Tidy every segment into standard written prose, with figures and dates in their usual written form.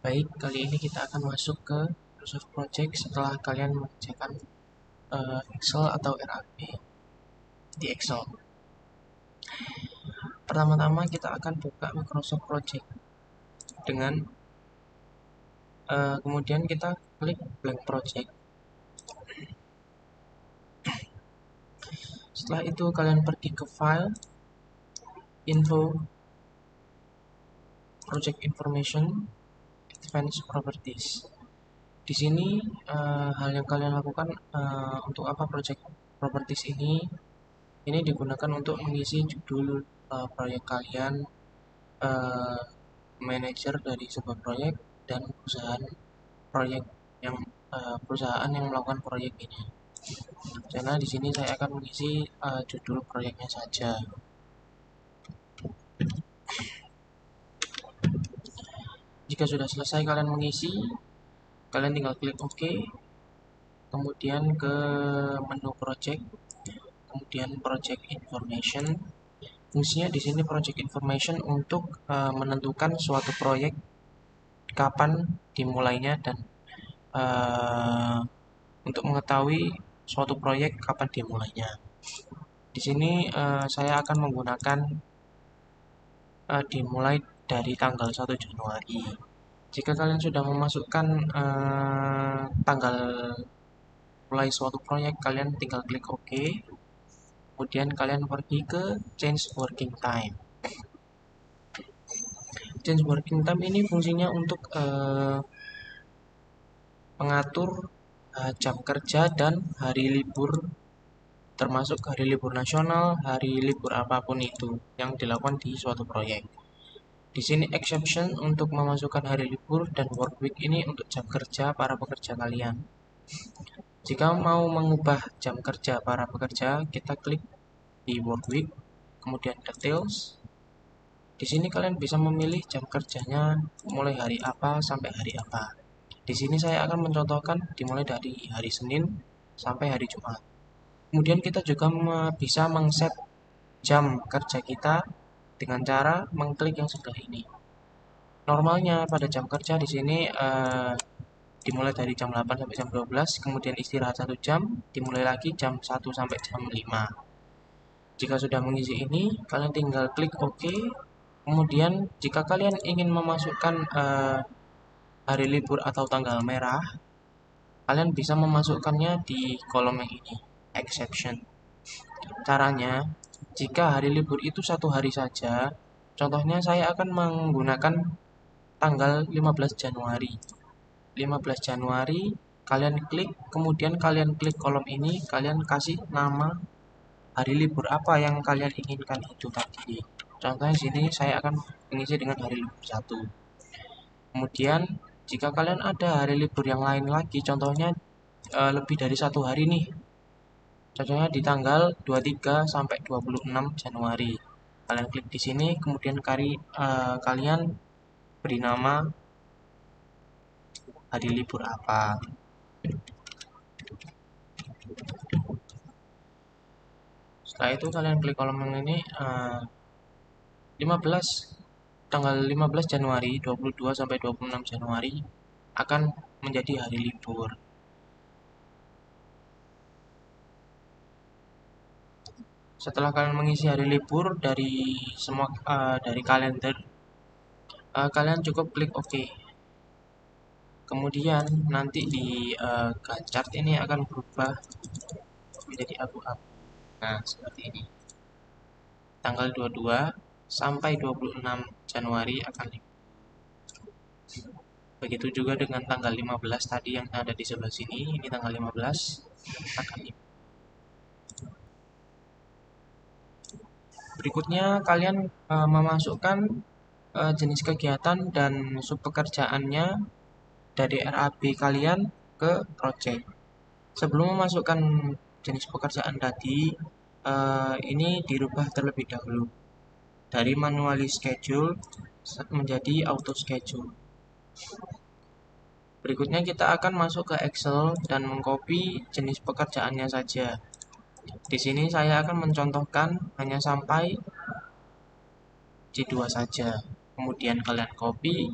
Baik, kali ini kita akan masuk ke Microsoft Project setelah kalian mengerjakan Excel atau RAP di Excel. Pertama-tama kita akan buka Microsoft Project dengan kemudian kita klik blank project. Setelah itu kalian pergi ke File, Info, Project Information, Advanced Properties. Di sini hal yang kalian lakukan untuk apa project properties ini digunakan untuk mengisi judul proyek kalian, manajer dari sebuah proyek, dan perusahaan yang melakukan proyek ini. Karena di sini saya akan mengisi judul proyeknya saja. Jika sudah selesai kalian mengisi, kalian tinggal klik OK, kemudian ke menu project, kemudian project information. Fungsinya di sini project information untuk menentukan suatu proyek kapan dimulainya dan untuk mengetahui suatu proyek kapan dimulainya. Di sini saya akan menggunakan dimulai dari tanggal 1 Januari. Jika kalian sudah memasukkan tanggal mulai suatu proyek, kalian tinggal klik OK. Kemudian kalian pergi ke Change Working Time. Change Working Time ini fungsinya untuk mengatur jam kerja dan hari libur, termasuk hari libur nasional, hari libur apapun itu yang dilakukan di suatu proyek. Di sini exception untuk memasukkan hari libur dan work week ini untuk jam kerja para pekerja kalian. Jika mau mengubah jam kerja para pekerja, kita klik di work week, kemudian details. Di sini kalian bisa memilih jam kerjanya mulai hari apa sampai hari apa. Di sini saya akan mencontohkan dimulai dari hari Senin sampai hari Jumat. Kemudian kita juga bisa mengset jam kerja kita dengan cara mengklik yang sebelah ini. Normalnya pada jam kerja di sini dimulai dari jam 8 sampai jam 12, kemudian istirahat 1 jam, dimulai lagi jam 1 sampai jam 5. Jika sudah mengisi ini, kalian tinggal klik OK. Kemudian jika kalian ingin memasukkan hari libur atau tanggal merah, kalian bisa memasukkannya di kolom yang ini, exception. Caranya, jika hari libur itu 1 hari saja, contohnya saya akan menggunakan tanggal 15 Januari. 15 Januari, kalian klik, kemudian kalian klik kolom ini, kalian kasih nama hari libur apa yang kalian inginkan itu tadi. Contohnya di sini saya akan mengisi dengan hari libur 1. Kemudian jika kalian ada hari libur yang lain lagi, contohnya lebih dari 1 hari nih. Contohnya di tanggal 23 sampai 26 Januari. Kalian klik di sini, kemudian kalian beri nama hari libur apa. Setelah itu kalian klik kolom yang ini, tanggal 15 Januari, 22 sampai 26 Januari akan menjadi hari libur. Setelah kalian mengisi hari libur dari kalender, kalian cukup klik OK. Kemudian nanti di Gantt chart ini akan berubah menjadi abu-abu. Nah, seperti ini. Tanggal 22 sampai 26 Januari akan libur. Begitu juga dengan tanggal 15 tadi yang ada di sebelah sini, ini tanggal 15 akan libur. Berikutnya kalian memasukkan jenis kegiatan dan sub pekerjaannya dari RAB kalian ke project. Sebelum memasukkan jenis pekerjaan tadi, ini dirubah terlebih dahulu dari manually schedule menjadi auto schedule. Berikutnya kita akan masuk ke Excel dan mengcopy jenis pekerjaannya saja. Di sini saya akan mencontohkan hanya sampai C2 saja. Kemudian kalian copy,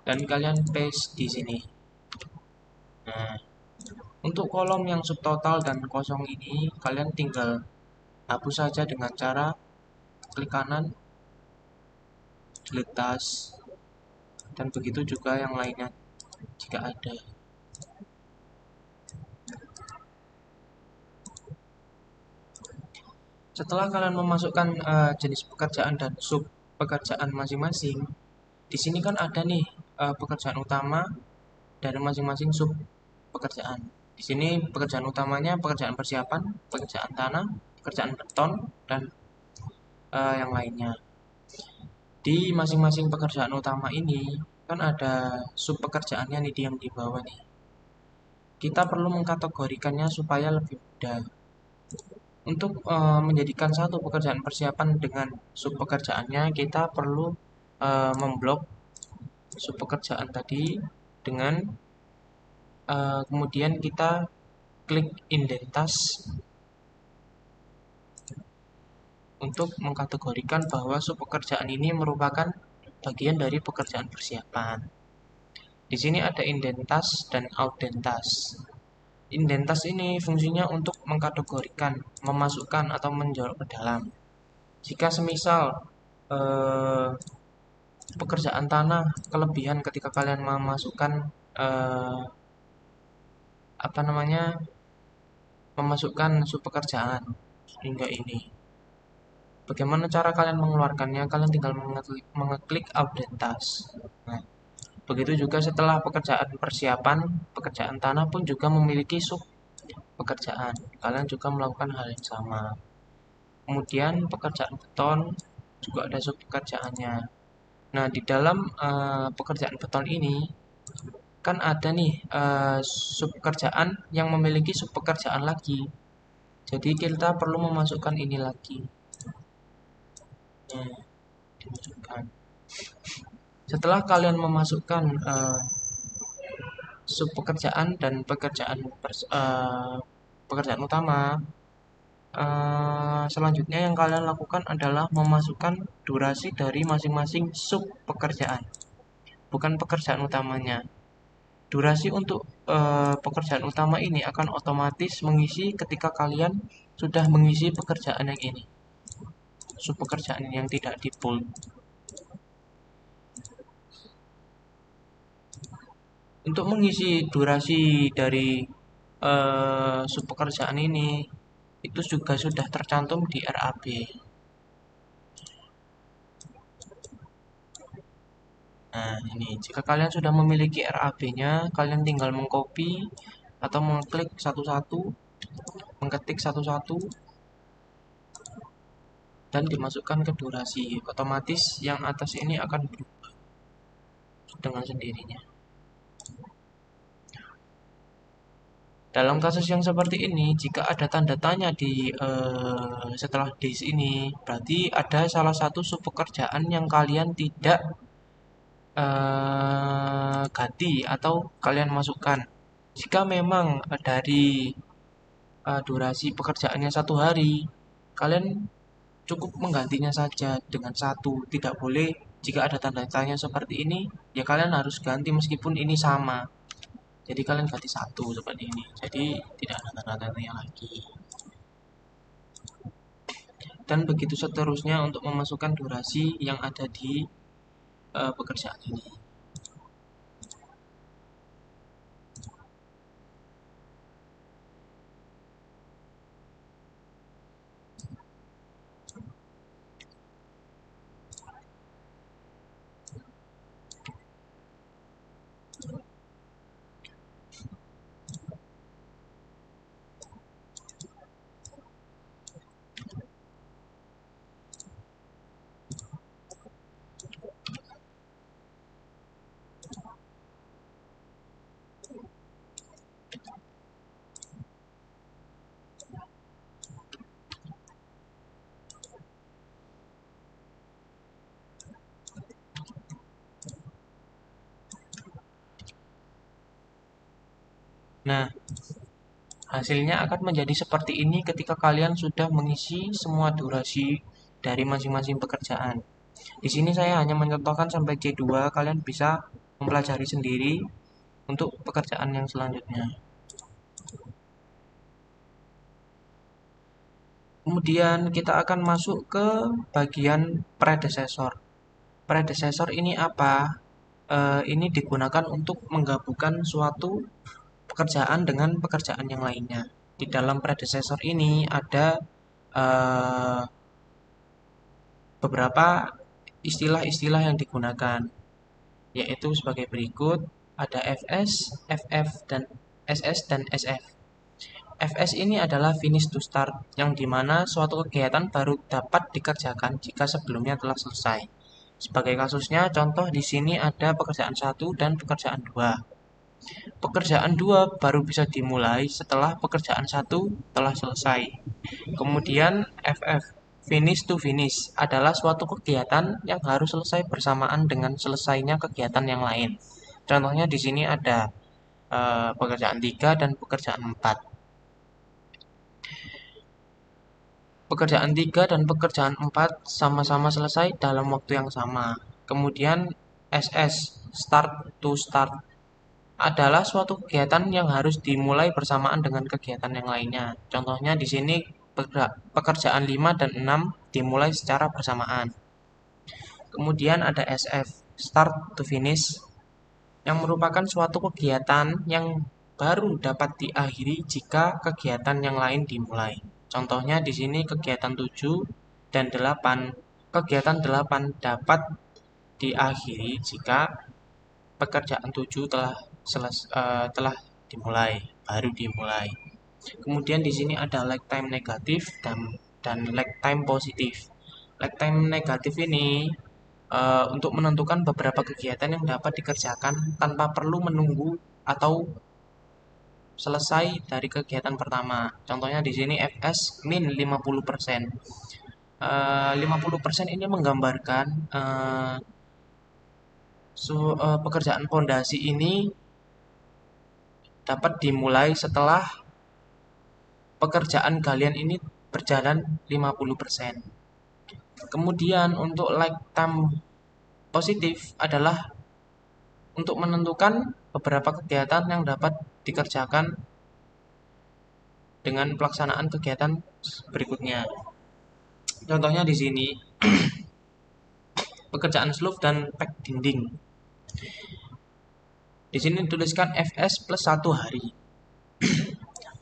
dan kalian paste di sini. Nah, untuk kolom yang subtotal dan kosong ini kalian tinggal hapus saja dengan cara klik kanan, delete task, dan begitu juga yang lainnya jika ada. Setelah kalian memasukkan jenis pekerjaan dan sub pekerjaan masing-masing, di sini kan ada nih pekerjaan utama dari masing-masing sub pekerjaan. Di sini pekerjaan utamanya pekerjaan persiapan, pekerjaan tanah, pekerjaan beton, dan yang lainnya. Di masing-masing pekerjaan utama ini kan ada sub pekerjaannya nih diam di bawah nih. Kita perlu mengkategorikannya supaya lebih mudah. Untuk menjadikan satu pekerjaan persiapan dengan sub pekerjaannya, kita perlu memblok sub pekerjaan tadi dengan kemudian kita klik indent task untuk mengkategorikan bahwa sub pekerjaan ini merupakan bagian dari pekerjaan persiapan. Di sini ada indent task dan outdent task. Indent task ini fungsinya untuk mengkategorikan, memasukkan atau menjorok ke dalam. Jika semisal pekerjaan tanah kelebihan ketika kalian memasukkan memasukkan sub pekerjaan hingga ini. Bagaimana cara kalian mengeluarkannya? Kalian tinggal mengeklik update task. Nah, begitu juga setelah pekerjaan persiapan, pekerjaan tanah pun juga memiliki sub pekerjaan. Kalian juga melakukan hal yang sama. Kemudian pekerjaan beton juga ada sub pekerjaannya. Nah, di dalam pekerjaan beton ini kan ada nih sub pekerjaan yang memiliki sub pekerjaan lagi. Jadi kita perlu memasukkan ini lagi. Nah, dimasukkan. Setelah kalian memasukkan sub pekerjaan dan pekerjaan utama, selanjutnya yang kalian lakukan adalah memasukkan durasi dari masing-masing sub pekerjaan, bukan pekerjaan utamanya. Durasi untuk pekerjaan utama ini akan otomatis mengisi ketika kalian sudah mengisi pekerjaan yang ini, sub pekerjaan yang tidak di bold. Untuk mengisi durasi dari sub pekerjaan ini itu juga sudah tercantum di RAB. Nah, ini jika kalian sudah memiliki RAB-nya, kalian tinggal mengcopy atau mengklik satu-satu, mengetik satu-satu, dan dimasukkan ke durasi. Otomatis yang atas ini akan berubah dengan sendirinya. Dalam kasus yang seperti ini, jika ada tanda tanya di setelah this ini, berarti ada salah satu sub pekerjaan yang kalian tidak ganti atau kalian masukkan. Jika memang dari durasi pekerjaannya 1 hari, kalian cukup menggantinya saja dengan 1. Tidak boleh jika ada tanda tanya seperti ini, ya kalian harus ganti meskipun ini sama. Jadi kalian ganti 1 seperti ini. Jadi tidak ada tanda tanya lagi. Dan begitu seterusnya untuk memasukkan durasi yang ada di pekerjaan ini. Nah, hasilnya akan menjadi seperti ini ketika kalian sudah mengisi semua durasi dari masing-masing pekerjaan. Di sini saya hanya mencontohkan sampai C2, kalian bisa mempelajari sendiri untuk pekerjaan yang selanjutnya. Kemudian kita akan masuk ke bagian predecessor. Predecessor ini apa? Ini digunakan untuk menggabungkan suatu pekerjaan dengan pekerjaan yang lainnya. Di dalam predecessor ini ada eh, beberapa istilah-istilah yang digunakan, yaitu sebagai berikut: ada FS, FF, dan SS dan SF. FS ini adalah finish to start, yang dimana suatu kegiatan baru dapat dikerjakan jika sebelumnya telah selesai. Sebagai kasusnya, contoh di sini ada pekerjaan 1 dan pekerjaan 2. Pekerjaan 2 baru bisa dimulai setelah pekerjaan 1 telah selesai. Kemudian FF, finish to finish, adalah suatu kegiatan yang harus selesai bersamaan dengan selesainya kegiatan yang lain. Contohnya di sini ada pekerjaan 3 dan pekerjaan 4. Pekerjaan 3 dan pekerjaan 4 sama-sama selesai dalam waktu yang sama. Kemudian SS, start to start, adalah suatu kegiatan yang harus dimulai bersamaan dengan kegiatan yang lainnya. Contohnya di sini pekerjaan 5 dan 6 dimulai secara bersamaan. Kemudian ada SF, start to finish, yang merupakan suatu kegiatan yang baru dapat diakhiri jika kegiatan yang lain dimulai. Contohnya di sini kegiatan 7 dan 8. Kegiatan 8 dapat diakhiri jika pekerjaan 7 telah dimulai, baru dimulai. Kemudian di sini ada lag time negatif dan lag time positif. Lag time negatif ini untuk menentukan beberapa kegiatan yang dapat dikerjakan tanpa perlu menunggu atau selesai dari kegiatan pertama. Contohnya di sini FS min 50%. 50% ini menggambarkan pekerjaan fondasi ini dapat dimulai setelah pekerjaan galian ini berjalan 50%. Kemudian untuk lifetime positif adalah untuk menentukan beberapa kegiatan yang dapat dikerjakan dengan pelaksanaan kegiatan berikutnya. Contohnya di sini pekerjaan slough dan pack dinding. Di sini dituliskan FS plus 1 hari.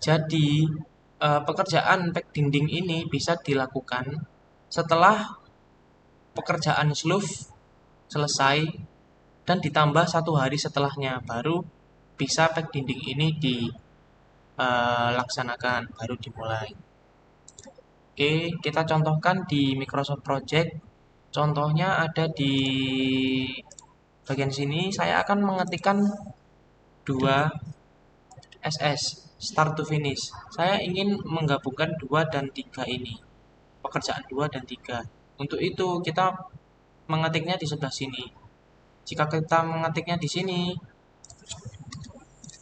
Jadi pekerjaan pack dinding ini bisa dilakukan setelah pekerjaan slough selesai dan ditambah 1 hari setelahnya, baru bisa pack dinding ini dilaksanakan, baru dimulai. Oke, kita contohkan di Microsoft Project. Contohnya ada di bagian sini. Saya akan mengetikkan 2 SS, start to finish. Saya ingin menggabungkan 2 dan 3 ini, pekerjaan 2 dan 3. Untuk itu kita mengetiknya di sebelah sini. Jika kita mengetiknya di sini,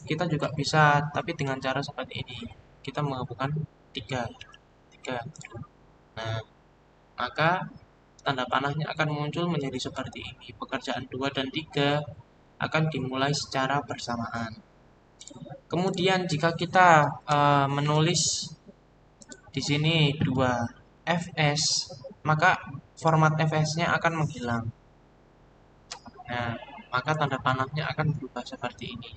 kita juga bisa, tapi dengan cara seperti ini. Kita menggabungkan 3. Nah, maka tanda panahnya akan muncul menjadi seperti ini. Pekerjaan 2 dan 3 akan dimulai secara bersamaan. Kemudian jika kita menulis di sini 2 FS, maka format FS-nya akan menghilang. Nah, maka tanda panahnya akan berubah seperti ini.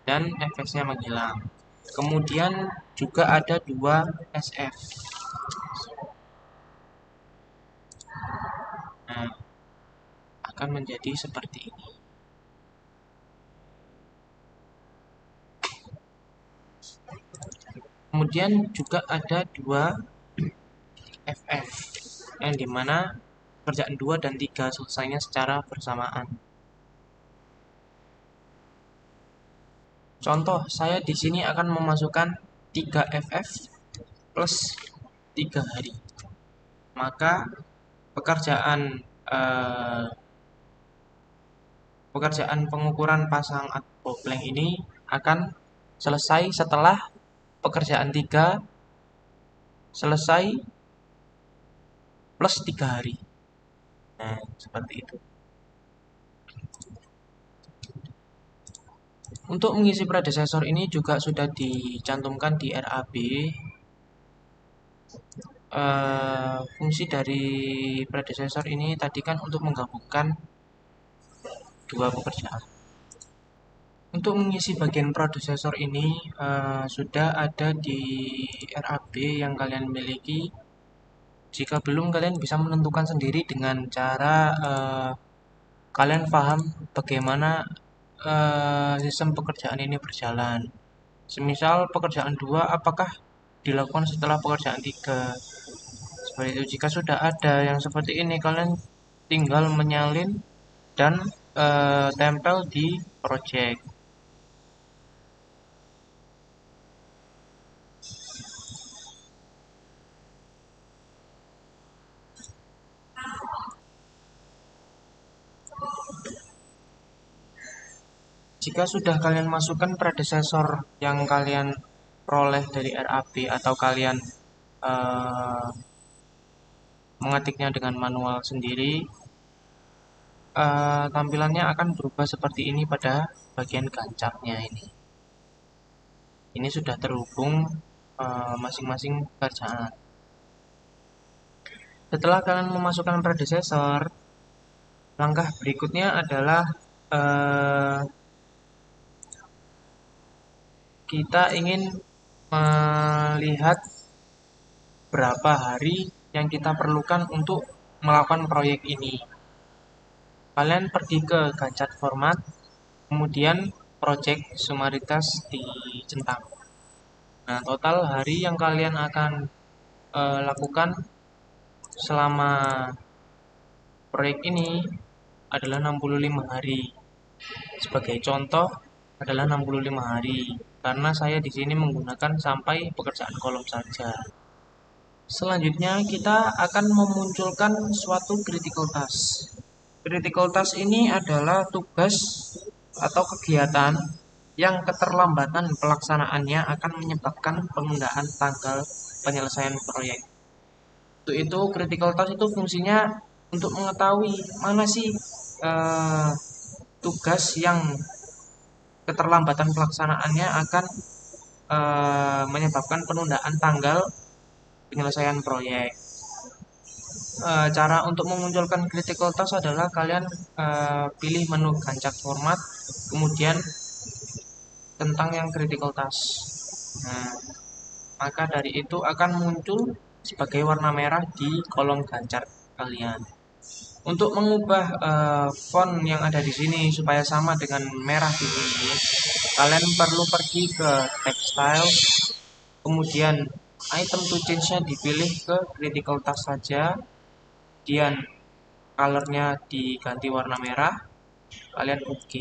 Dan FS-nya menghilang. Kemudian juga ada 2 SF. Nah, akan menjadi seperti ini. Kemudian juga ada 2 FF, yang dimana pekerjaan 2 dan 3 selesainya secara bersamaan. Contoh, saya di sini akan memasukkan 3 FF plus 3 hari. Maka pekerjaan pengukuran pasang atau blank ini akan selesai setelah pekerjaan 3 selesai plus 3 hari. Nah, seperti itu. Untuk mengisi predecessor ini juga sudah dicantumkan di RAB. Fungsi dari predecessor ini tadi kan untuk menggabungkan dua pekerjaan. Untuk mengisi bagian predecessor ini sudah ada di RAB yang kalian miliki. Jika belum, kalian bisa menentukan sendiri dengan cara kalian paham bagaimana sistem pekerjaan ini berjalan. Semisal pekerjaan 2 apakah dilakukan setelah pekerjaan 3. Seperti itu. Jika sudah ada yang seperti ini, kalian tinggal menyalin dan tempel di project. Jika sudah kalian masukkan predecessor yang kalian peroleh dari RAB atau kalian eh, mengetiknya dengan manual sendiri, tampilannya akan berubah seperti ini pada bagian gancapnya ini. Ini sudah terhubung masing-masing pekerjaan. Setelah kalian memasukkan predecessor, langkah berikutnya adalah eh, kita ingin melihat berapa hari yang kita perlukan untuk melakukan proyek ini. Kalian pergi ke Gancat Format, kemudian Project Sumaritas dicentang. Nah, total hari yang kalian akan lakukan selama proyek ini adalah 65 hari. Sebagai contoh adalah 65 hari karena saya di sini menggunakan sampai pekerjaan kolom saja. Selanjutnya kita akan memunculkan suatu critical task. Critical task ini adalah tugas atau kegiatan yang keterlambatan pelaksanaannya akan menyebabkan penundaan tanggal penyelesaian proyek. Untuk itu, critical task itu fungsinya untuk mengetahui mana sih tugas yang keterlambatan pelaksanaannya akan menyebabkan penundaan tanggal penyelesaian proyek. Cara untuk memunculkan critical task adalah kalian pilih menu gancak format, kemudian tentang yang critical task. Nah, maka dari itu akan muncul sebagai warna merah di kolom gancar kalian. Untuk mengubah font yang ada di sini supaya sama dengan merah di sini, kalian perlu pergi ke textile, kemudian item to change-nya dipilih ke critical task saja, kemudian colornya diganti warna merah, kalian OK.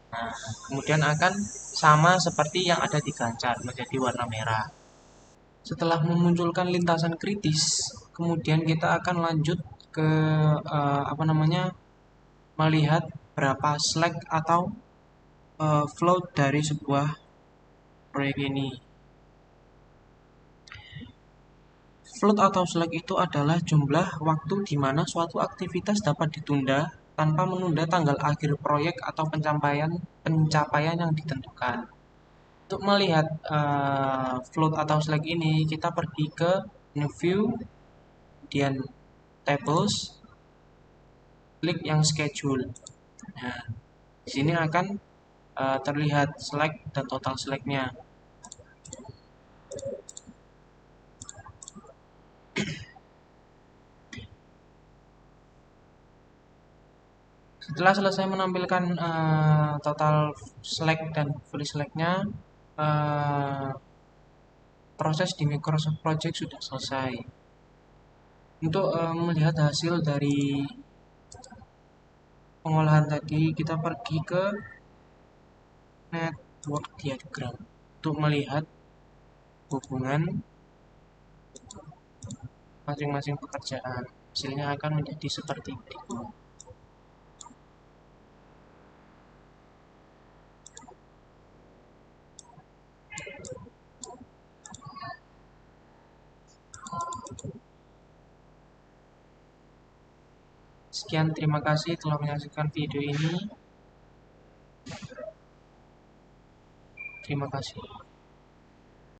Nah, kemudian akan sama seperti yang ada di gancar menjadi warna merah. Setelah memunculkan lintasan kritis, kemudian kita akan lanjut ke melihat berapa slack atau float dari sebuah proyek ini. Float atau slack itu adalah jumlah waktu di mana suatu aktivitas dapat ditunda tanpa menunda tanggal akhir proyek atau pencapaian yang ditentukan. Untuk melihat float atau slack ini, kita pergi ke new view, kemudian tables, klik yang schedule. Nah, di sini akan terlihat slack dan total slacknya. Setelah selesai menampilkan total slack dan full slacknya, proses di Microsoft Project sudah selesai. Untuk melihat hasil dari pengolahan tadi, kita pergi ke network diagram untuk melihat hubungan masing-masing pekerjaan. Hasilnya akan menjadi seperti itu. Sekian, terima kasih telah menyaksikan video ini. Terima kasih.